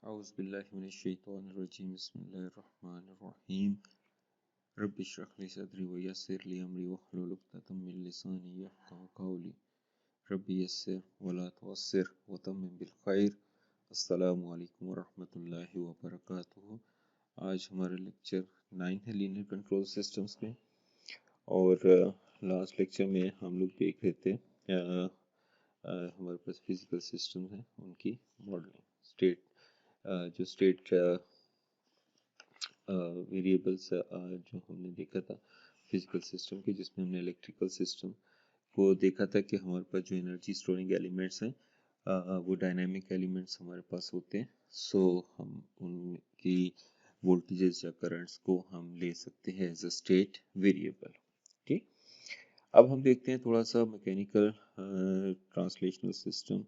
औज़ुबिल्लाहिमिनश्शैतानिर्रजीम बिस्मिल्लाहिर्रहमानिर्रहीम रब्बि इश्रह ली सदरी व यस्सिर ली अमरी वहलुल उक़दतम मिन लिसानी यफ़क़हू क़ौली रब्बि यस्सिर व ला तुअस्सिर व तम्मिम बिल खैर। अस्सलामु अलैकुम व रहमतुल्लाहि व बरकातुहू। आज हमारा लेक्चर 9 है लीनियर कंट्रोल सिस्टम्स में, और लास्ट लेक्चर में हम लोग देख रहे थे हमारे पास फिजिकल सिस्टम है, उनकी मॉडलिंग स्टेट, जो स्टेट वेरिएबल्स जो हमने देखा था फिजिकल सिस्टम के, जिसमें हमने इलेक्ट्रिकल सिस्टम को देखा था कि हमारे पास जो एनर्जी स्टोरिंग एलिमेंट्स हैं वो डायनामिक एलिमेंट्स हमारे पास होते हैं। सो हम उनकी वोल्टेजेस या करंट्स को हम ले सकते हैं एज अ स्टेट वेरिएबल। ठीक, अब हम देखते हैं थोड़ा सा mechanical translational system,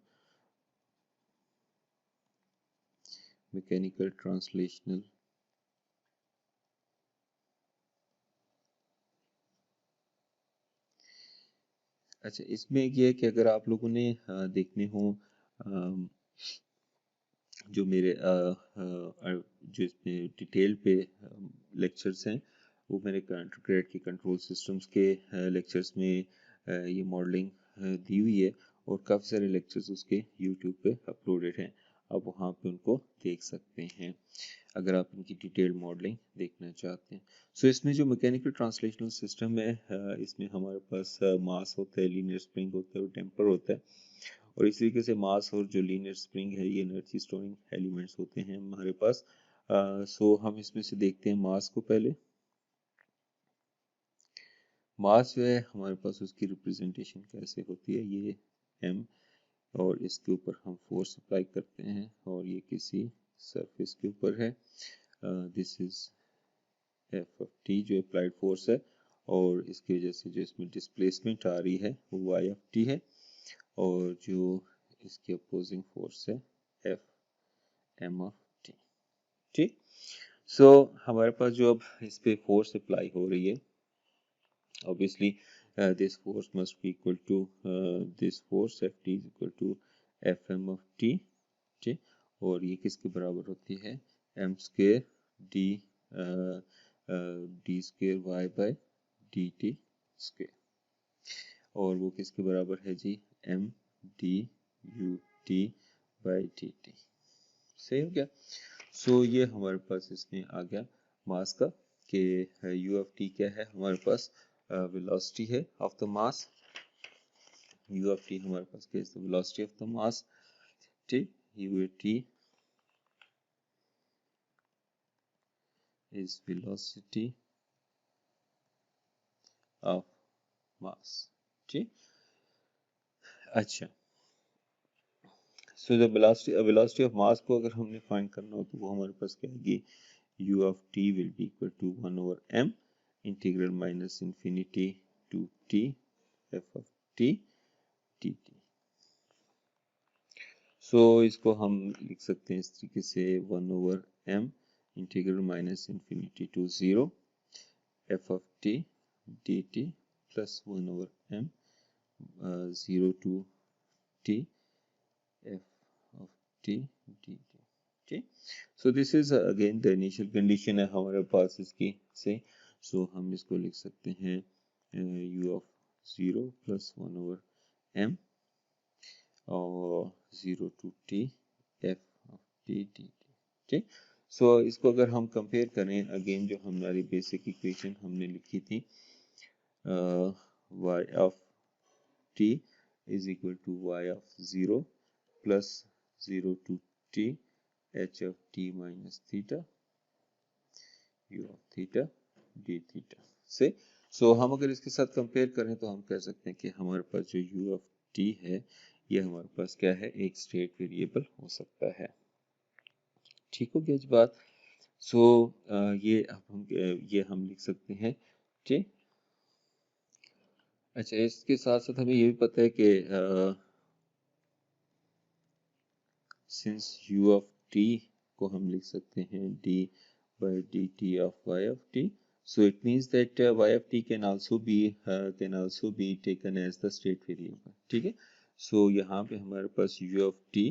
mechanical translational अच्छा, इसमें ये है कि अगर आप लोगों ने देखने हो जो मेरे जो इसमें डिटेल पे लेक्चर्स हैं, वो मेरे अंडरग्रेड के कंट्रोल सिस्टम्स के लेक्चर्स में ये मॉडलिंग दी हुई है, और काफ़ी सारे लेक्चर्स उसके यूट्यूब पे अपलोडेड हैं। आप वहाँ पे उनको देख सकते हैं अगर आप इनकी डिटेल मॉडलिंग देखना चाहते हैं। सो इसमें जो मैकेनिकल ट्रांसलेशनल सिस्टम है, इसमें हमारे पास मास होता है, लीनियर स्प्रिंग होता है और टेम्पर होता है। और इस तरीके से मास और जो लीनियर स्प्रिंग है, ये एनर्जी स्टोरिंग एलिमेंट्स होते हैं हमारे पास। सो हम इसमें से देखते हैं मास को पहले। मास जो है हमारे पास, उसकी रिप्रेजेंटेशन कैसे होती है, ये m, और इसके ऊपर हम फोर्स अप्लाई करते हैं, और ये किसी सरफेस के ऊपर है। This is F of T जो अप्लाइड फोर्स है, और इसकी वजह से जो इसमें डिस्प्लेसमेंट आ रही है वो वाई ऑफ टी है, और जो इसकी अपोजिंग फोर्स है एफ एम ऑफ टी। ठीक, सो हमारे पास जो अब इस पे फोर्स अप्लाई हो रही है, obviously this force must be equal to this force ft is equal to fm of t। ठीक, और ये किसके बराबर होती है, m square d d square y by D T square, और वो किसके बराबर है जी, m d u t by D t. सही हो गया। सो ये हमारे पास इसमें आ गया मास का, कि u ऑफ t क्या है हमारे पास, वेलोसिटी है of the mass. u of t हमारे पास क्या है, वेलोसिटी ऑफ द मास। ठीक, u t is velocity of mass. ठीक, अच्छा, so the velocity of mass को अगर हमने फाइंड करना हो तो वो हमारे पास क्या आएगी, u of t will be equal to 1 over m integral minus infinity to t f of t dt। So इसको हम लिख सकते हैं इस तरीके से, 1 over m integral minus infinity to 0 f of t dt plus 1 over m 0 to t f of t dt। ठीक, so this is again the initial condition है हमारे पास इसकी से। सो हम इसको लिख सकते हैं u of 0 plus 1 over m और 0 to t f of t dt। ठीक, सो इसको अगर हम कंपेयर करें, अगेन जो हमारी बेसिक इक्वेशन हमने लिखी थी, y of t is equal to y of 0 plus 0 to t h of t minus theta u of theta d theta से। सो हम अगर इसके साथ कंपेयर करें तो हम कह सकते हैं कि हमारे पास जो u ऑफ t है, ये हमारे पास क्या है, एक स्टेट वेरिएबल हो सकता है। ठीक हो गया जी बात। सो ये अब हम लिख सकते हैं। ठीक, अच्छा, इसके साथ साथ हमें ये भी पता है कि सिंस u ऑफ t को हम लिख सकते हैं d by dt of y of t, so it means that y of t can also be taken as the state variable। ठीक है, सो यहाँ पे हमारे पास u of t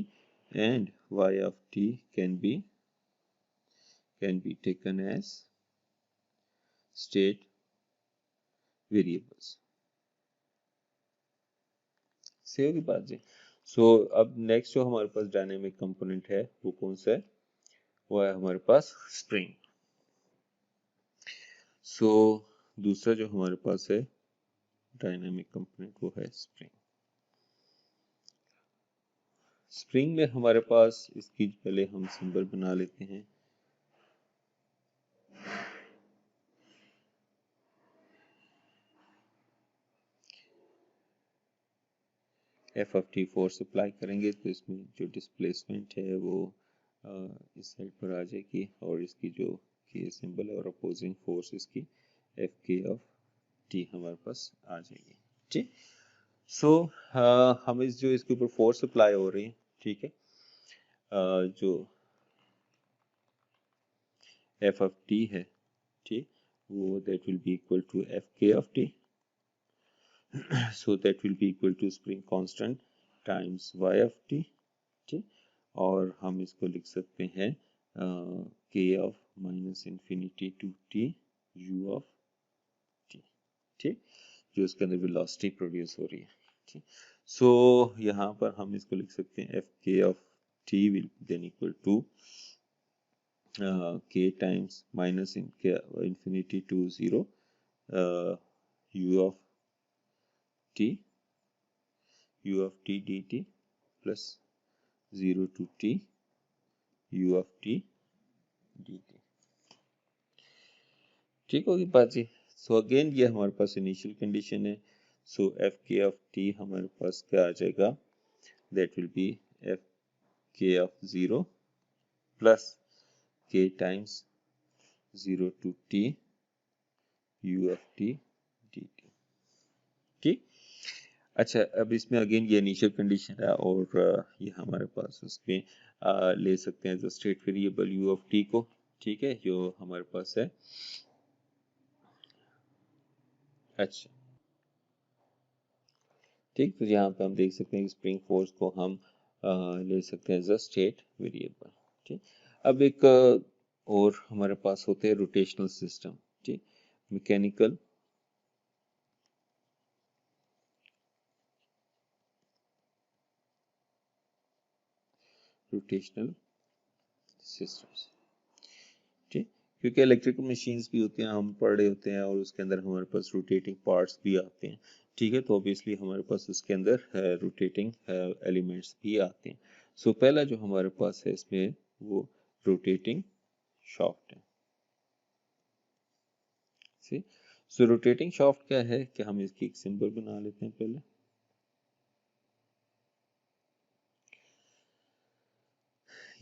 and y of t can be taken as state variables। सही होगी बात जी। सो अब next जो हमारे पास डायनेमिक कंपोनेंट है वो कौन सा है, वो है हमारे पास स्प्रिंग। सो दूसरा जो हमारे पास है डायनेमिक कंपोनेंट वो है स्प्रिंग। स्प्रिंग में हमारे पास इसकी पहले हम सिंबल बना लेते हैं। F of T force apply करेंगे तो इसमें जो डिस्प्लेसमेंट है वो इस साइड पर आ जाएगी और इसकी जो के सिंबल है और अपोजिंग फोर्स इसकी एफ के ऑफ टी हमारे पास आ जाएगी। ठीक, सो हम इस जो इसके ऊपर फोर्स अप्लाई हो रही है, ठीक है, जो एफ ऑफ टी है, ठीक, वो that will be equal to F के of T. so that will be equal to spring constant times y of t। ठीक, और हम इसको लिख सकते हैं k of minus infinity to t u of t। ठीक, जो इसके अंदर वेलोसिटी प्रोड्यूस हो रही है। ठीक, सो यहाँ पर हम इसको लिख सकते हैं एफ के of t will then equal to k times minus infinity to 0 u of t dt plus 0 to t u of t dt। ठीक होगी बात जी। सो अगेन ये हमारे पास इनिशियल कंडीशन है। सो एफ के ऑफ टी हमारे पास क्या आ जाएगा, दैट विल बी एफ के of 0 plus k times 0 to t u of t dt। ठीक, अच्छा, अब इसमें अगेन ये इनिशियल कंडीशन है और ये हमारे पास उसमें ले सकते हैं जो state variable u of t को। ठीक है, जो हमारे पास है, अच्छा, ठीक, तो यहाँ पे हम देख सकते हैं कि स्प्रिंग फोर्स को हम ले सकते हैं एज अ स्टेट वेरिएबल। ठीक, अब एक और हमारे पास होते हैं रोटेशनल सिस्टम। ठीक, मैकेनिकल रोटेशनल सिस्टम्स। ठीक, क्योंकि इलेक्ट्रिकल मशीन्स भी होती हैं, हम पढ़ रहे होते हैं और उसके अंदर हमारे पास रोटेटिंग पार्ट्स भी आते हैं। ठीक है, तो ऑब्वियसली हमारे पास उसके अंदर रोटेटिंग एलिमेंट्स भी आते हैं। सो पहला जो हमारे पास है इसमें वो रोटेटिंग शाफ्ट है। सी, सो रोटेटिंग शाफ्ट क्या है कि हम इसकी एक सिंबल बना लेते हैं पहले।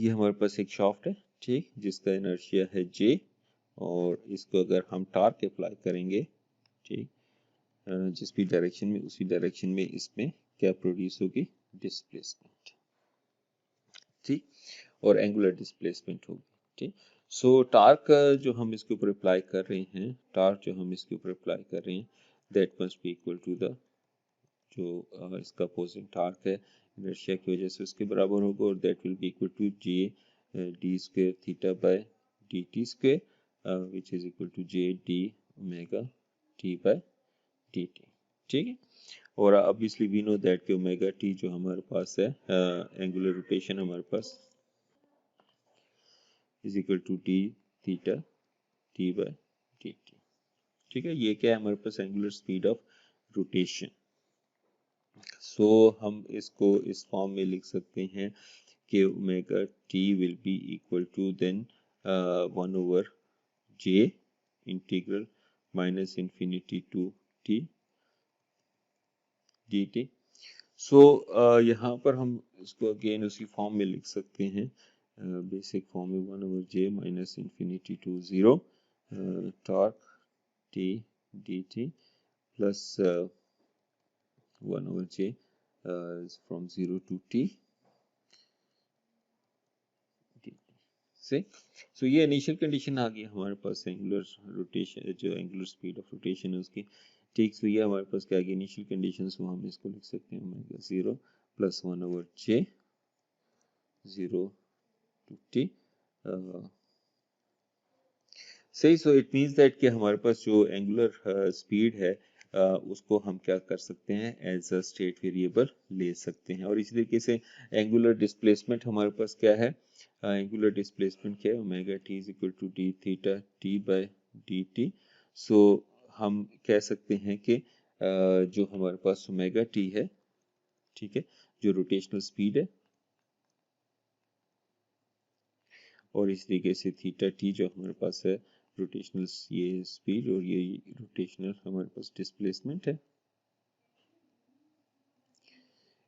ये हमारे पास एक शाफ्ट है, ठीक, जिसका इनर्शिया है जे, और इसको अगर हम टार्क अप्लाई करेंगे, ठीक, जिस भी डायरेक्शन में उसी डायरेक्शन में इसमें क्या प्रोड्यूस होगी, डिस्प्लेसमेंट। ठीक, और एंगुलर डिस्प्लेसमेंट होगी। ठीक, सो टार्क जो हम इसके ऊपर अप्लाई कर रहे हैं, टार्क जो हम इसके ऊपर अप्लाई कर रहे हैं, that must be equal to the जो इसका अपोजिंग टार्क है इनर्शिया की वजह से उसके बराबर होगा, और that will be equal to J D square theta by D T square which is equal to J D omega T by T T. ठीक है, और ऑब्वियसली वी नो दैट कि ओमेगा टी जो हमारे पास है एंगुलर रोटेशन हमारे पास is equal to D theta T by T T. ठीक है, ये क्या है हमारे पास angular speed of rotation. So हम इसको इस फॉर्म में लिख सकते हैं कि omega T will be equal to then 1 over J integral minus infinity to T D T. So यहाँ पर हम इसको अगेन उसी फॉर्म में लिख सकते हैं, बेसिक फॉर्म में 1 over j minus infinity to 0 torque t D T plus 1 over j from 0 to t से। सो ये इनिशियल कंडीशन आ गई हमारे पास एंगुलर रोटेशन, जो एंगुलर स्पीड ऑफ रोटेशन है उसकी। ठीक, सो ये हमारे पास क्या आ गई इनिशियल कंडीशन, सो हम इसको लिख सकते हैं omega 0 plus 1 over j 0 to t सही। सो इट मीन्स दैट कि हमारे पास जो एंगुलर स्पीड है उसको हम क्या कर सकते हैं, एज अ स्टेट वेरिएबल ले सकते हैं। और इसी तरीके से एंगुलर डिस्प्लेसमेंट हमारे पास क्या है, एंगुलर डिस्प्लेसमेंट क्या है, omega T is equal to D theta T by D T. So हम कह सकते हैं कि जो हमारे पास ओमेगा टी है, ठीक है, जो रोटेशनल स्पीड है, और इस तरीके से थीटा टी जो हमारे पास है रोटेशनल ये स्पीड, और ये रोटेशनल हमारे पास डिस्प्लेसमेंट है।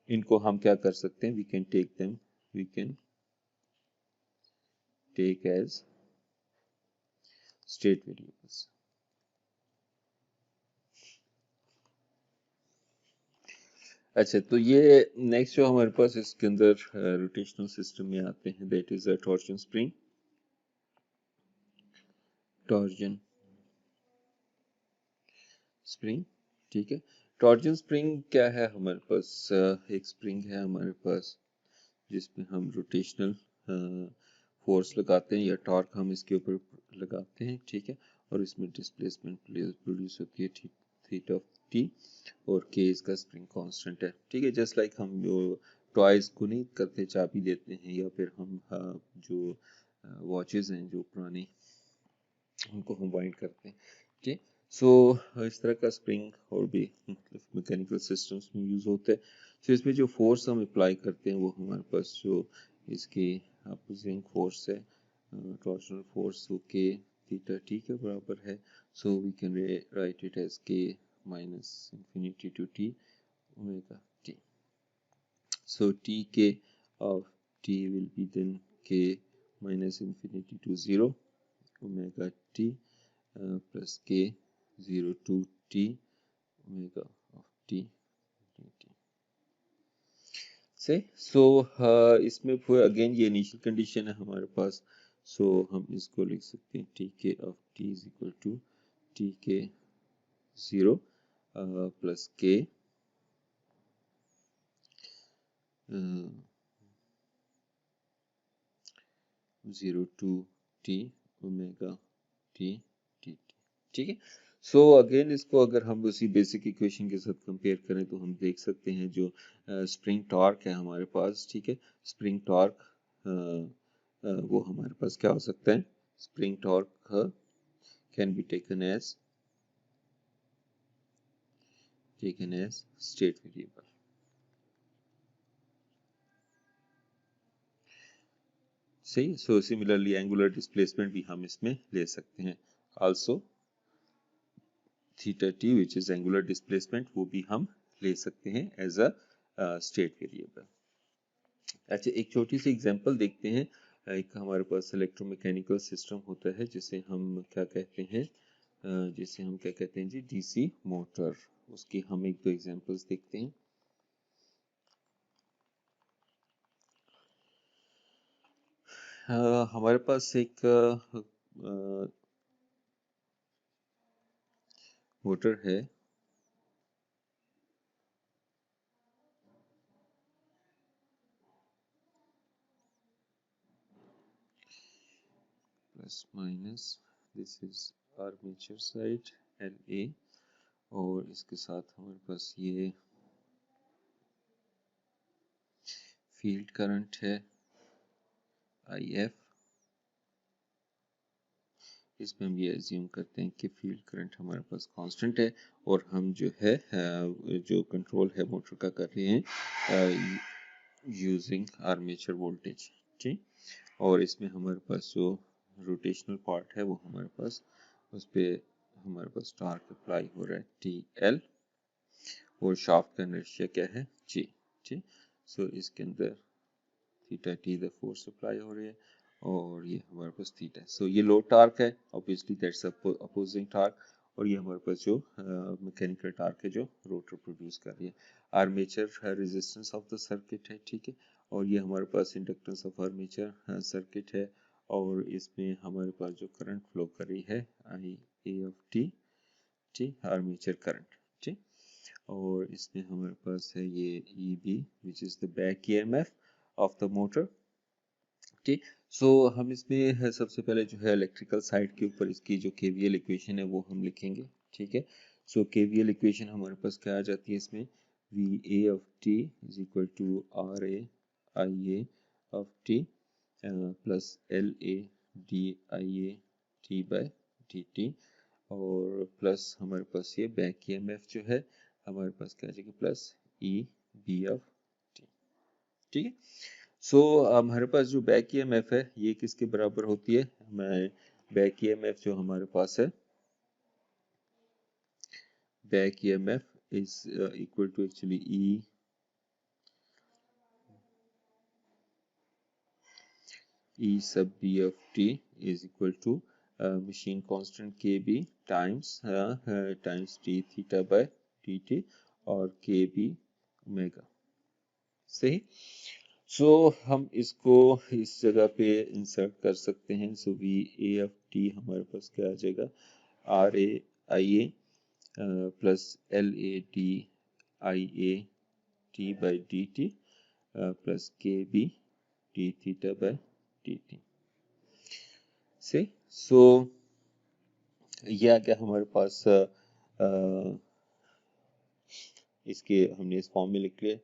इनको हम क्या कर सकते हैं, we can take as state variables. अच्छा, तो ये नेक्स्ट जो हमारे पास इसके अंदर रोटेशनल सिस्टम में आते हैं, that is a torsion spring. Torsion spring, ठीक है। टॉर्जन स्प्रिंग क्या है हमारे पास, एक स्प्रिंग है हमारे पास जिसमें हम रोटेशनल फोर्स लगाते हैं या टॉर्क हम इसके ऊपर लगाते हैं, ठीक है, और इसमें डिस्प्लेसमेंट प्रोड्यूस होती है थीटा ऑफ टी, और के इसका स्प्रिंग कांस्टेंट है, ठीक है। जस्ट लाइक हम जो टॉयज को नहीं करते, चाबी देते हैं, या फिर हम जो वॉचेस हैं जो पुरानी, उनको हम वाइंड करते हैं, ठीक। सो इस तरह का स्प्रिंग और भी मैकेनिकल सिस्टम्स में यूज होता है। सो इसमें जो फोर्स हम अप्लाई करते हैं वो हमारे पास जो इसकी अपोजिंग फोर्स है, टॉर्शनल फोर्स, वो के थीटा टी के बराबर है। So we can write it as K minus infinity to T omega T. So Tk of t will be then k minus infinity to 0 omega t plus k 0 to t omega of t dt से। सो इसमें again ये initial condition है हमारे पास। सो हम इसको लिख सकते हैं Tk of t is equal to Tk 0 plus k 0 to t omega T T, ठीक है। सो अगेन इसको अगर हम उसी बेसिक इक्वेशन के साथ कंपेयर करें तो हम देख सकते हैं जो स्प्रिंग टॉर्क है हमारे पास, ठीक है, स्प्रिंग टॉर्क वो हमारे पास क्या हो सकता है, spring torque can be taken as state variable. सही। सो सिमिलरली एंगुलर डिस्प्लेसमेंट भी हम इसमें ले सकते हैं, also theta T which is angular displacement, वो भी हम ले सकते हैं एज अ स्टेट वेरिएबल। अच्छा, एक छोटी सी एग्जांपल देखते हैं। एक हमारे पास इलेक्ट्रोमैकेनिकल सिस्टम होता है जिसे हम क्या कहते हैं, जी डीसी मोटर। उसकी हम एक दो एग्जांपल्स देखते हैं। हमारे पास एक मोटर है, plus minus, this is armature side LA, और इसके साथ हमारे पास ये फील्ड करंट है IF। इसमें हम ये एज्यूम करते हैं कि फील्ड करंट हमारे पास कांस्टेंट है, और हम जो है जो कंट्रोल है मोटर का कर रहे हैं यूजिंग आर्मेचर वोल्टेज, ठीक। और इसमें हमारे पास जो रोटेशनल पार्ट है वो हमारे पास उस पर हमारे पास टॉर्क अप्लाई हो रहा है TL, और शाफ्ट का इनर्शिया क्या है G, ठीक। सो इसके अंदर theta T the force apply हो रही है, और ये हमारे पास थीटा है। सो ये लो टार्क है, ऑब्वियसली दैट्स अपोजिंग टार्क, और ये हमारे पास जो मैकेनिकल टार्क है जो रोटर प्रोड्यूस कर रही है। Armature resistance of the circuit है, ठीक है, और ये हमारे पास इंडक्टेंस ऑफ आर्मेचर सर्किट है, और इसमें हमारे पास जो करंट फ्लो कर रही है IA ऑफ टी, ठीक, आर्मेचर करंट, ठीक। और इसमें हमारे पास है ये EB which is the back EMF of the motor, ठीक। सो हम इसमें है सबसे पहले जो है इलेक्ट्रिकल साइड के ऊपर इसकी जो केवीएल इक्वेशन है वो हम लिखेंगे, ठीक है। सो केवीएल इक्वेशन हमारे पास क्या आ जाती है इसमें, v A of T is equal to r A I A of t plus L A D I A T by D T, और प्लस हमारे पास ये बैक ईएमएफ जो है हमारे पास क्या आ जाएगी, plus e b of t, ठीक है। सो हमारे पास जो बैक ईएमएफ है ये किसके बराबर होती है, मैं बैक ईएमएफ जो हमारे पास है, back EMF is equal to actually E sub B of T is equal to machine constant K B times times D theta by D T और के बी ओमेगा, सही। सो हम इसको इस जगह पे इंसर्ट कर सकते हैं। So V A of T हमारे पास क्या आ जाएगा, R A I A plus L A D I A T by D T plus के B D theta by D T, से सो ये आ गया हमारे पास इसके हमने इस फॉर्म में लिख लिया।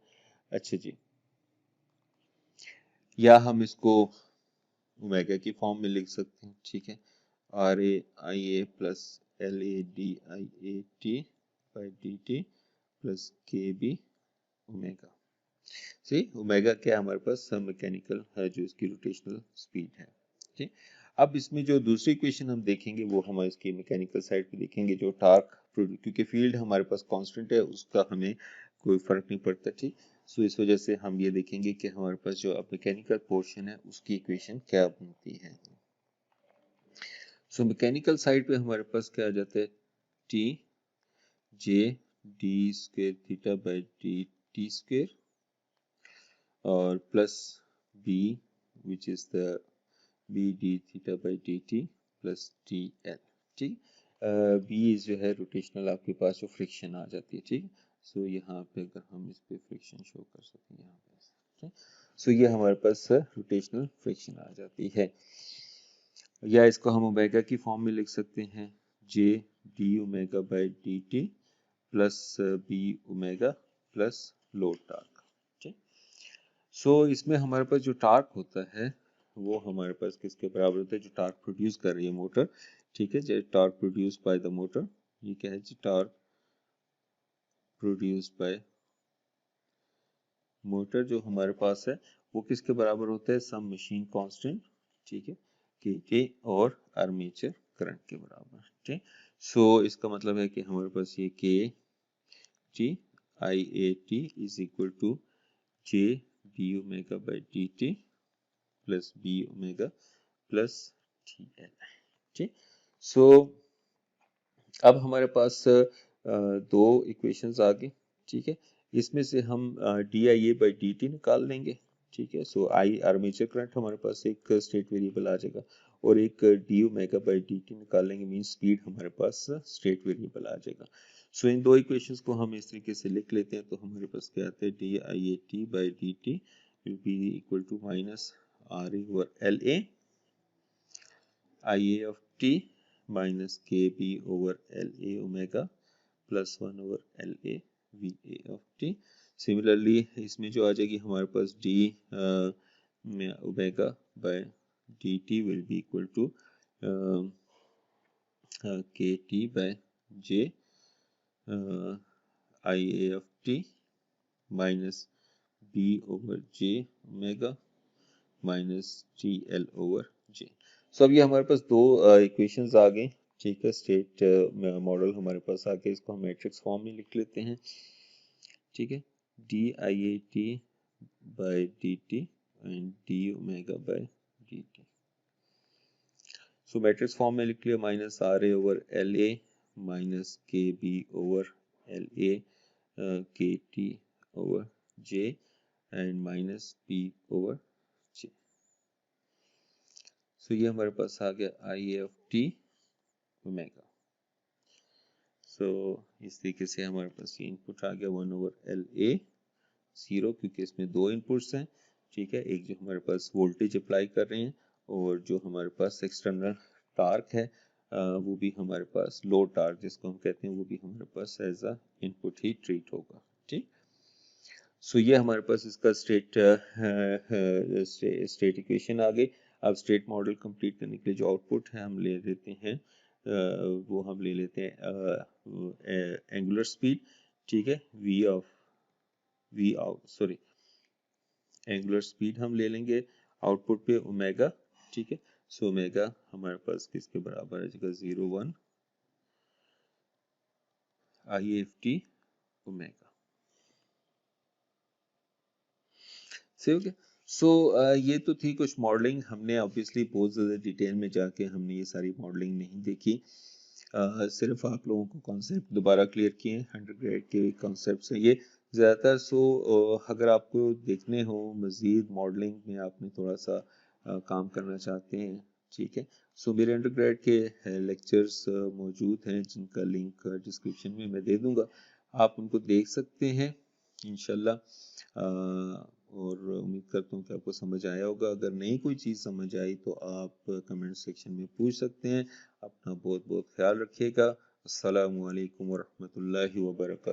अच्छा जी, या हम इसको ओमेगा की फॉर्म में लिख सकते हैं, ठीक है। R A I A plus L A D I A T by D T plus के बी ओमेगा, सी ओमेगा क्या हमारे पास मैकेनिकल है जो इसकी रोटेशनल स्पीड है, ठीक। अब इसमें जो दूसरी इक्वेशन हम देखेंगे वो हम इसकी मैकेनिकल साइड पे देखेंगे, जो टार्क, क्योंकि फील्ड हमारे पास कांस्टेंट है उसका हमें कोई फर्क नहीं पड़ता, ठीक। सो इस वजह से हम ये देखेंगे कि हमारे पास जो अब मैकेनिकल पोर्शन है उसकी इक्वेशन क्या बनती है। सो मैकेनिकल साइड पे हमारे पास क्या आ जाता है, T J D square theta by D T square और plus B which is the B D theta by D T plus T L, ठीक। बी जो है रोटेशनल आपके पास जो फ्रिक्शन आ जाती है, ठीक। सो यहाँ पे अगर हम इस पे फ्रिक्शन शो कर सकते हैं यहाँ पे, ठीक। सो ये हमारे पास रोटेशनल फ्रिक्शन आ जाती है, या इसको हम ओमेगा की फॉर्म में लिख सकते हैं, J D omega by D T plus B omega plus load torque, ठीक। सो इसमें हमारे पास जो टार्क होता है वो हमारे पास किसके बराबर होता है, जो टार्क प्रोड्यूस कर रही है मोटर, ठीक है। जो torque produce by the motor, ये क्या है जी, टार्क प्रोड्यूस बाय मोटर जो हमारे पास है वो किसके बराबर होता है, सम मशीन कांस्टेंट, ठीक है, के और आर्मेचर करंट के बराबर, ठीक। सो इसका मतलब है कि हमारे पास ये k t i A t is equal to J D omega by D T plus B omega plus T L, ठीक। सो अब हमारे पास दो इक्वेशंस आ गई, ठीक है। इसमें से हम D I A by D T निकाल लेंगे, ठीक है। सो आई आर्मेचर करंट हमारे पास एक स्टेट वेरिएबल आ जाएगा और एक D omega by D T निकाल लेंगे, मीन स्पीड हमारे पास स्टेट वेरिएबल आ जाएगा। सो इन दो इक्वेशंस को हम इस तरीके से लिख लेते हैं, तो हमारे पास क्या आता है, D I A T by D T will be equal to minus R A over L A I A of T minus K B over L A omega plus 1 over L A V A of T. Similarly इसमें जो आ जाएगी हमारे पास D omega by D T will be equal to K T by J I A of T minus B over J omega minus T L over J. सो अब ये हमारे पास दो इक्वेशंस आ गई, ठीक है। स्टेट मॉडल हमारे पास आ गया, इसको हम मैट्रिक्स फॉर्म में लिख लेते हैं, ठीक है। D I A T by D T and D omega by D T. So matrix form में लिख लिया, minus R A over L A minus K B over L A K T over J and minus B over J. So ये हमारे पास आ गया I A of T omega. So इस तरीके से हमारे पास ये इनपुट आ गया 1 ओवर एल ए 0, क्योंकि इसमें दो इनपुट्स हैं, ठीक है, एक जो हमारे पास वोल्टेज अप्लाई कर रहे हैं और जो हमारे पास एक्सटर्नल टार्क है वो भी हमारे पास लो टार्क जिसको हम कहते हैं वो भी हमारे पास एज अ इनपुट ही ट्रीट होगा। ठीक, सो ये हमारे पास इसका स्टेट इक्वेशन आ गई। अब स्टेट मॉडल कंप्लीट करने के लिए जो आउटपुट है हम ले लेते हैं वो हम ले लेते हैं एंगुलर स्पीड। ठीक है, we out sorry angular speed हम ले लेंगे आउटपुट पे ओमेगा। ठीक है, सो ओमेगा हमारे पास किसके बराबर है जगह 0 1 IFT ओमेगा। सही हो गया। सो ये तो थी कुछ मॉडलिंग, हमने ऑब्वियसली बहुत ज़्यादा डिटेल में जाके हमने ये सारी मॉडलिंग नहीं देखी। सिर्फ आप लोगों को कॉन्सेप्ट दोबारा क्लियर किए हैं, अंडरग्रेड के कॉन्सेप्ट हैं ये ज़्यादातर। सो अगर आपको देखने हो मज़ीद मॉडलिंग में आपने थोड़ा सा काम करना चाहते हैं, ठीक है, सो मेरे अंडरग्रेड के लेक्चर्स मौजूद हैं जिनका लिंक डिस्क्रिप्शन में मैं दे दूंगा, आप उनको देख सकते हैं इंशाल्लाह। और उम्मीद करता हूँ कि आपको समझ आया होगा। अगर नहीं कोई चीज़ समझ आई तो आप कमेंट सेक्शन में पूछ सकते हैं। अपना बहुत बहुत ख्याल रखिएगा। अस्सलामु अलैकुम वरहमतुल्लाहि वबरकातुहू।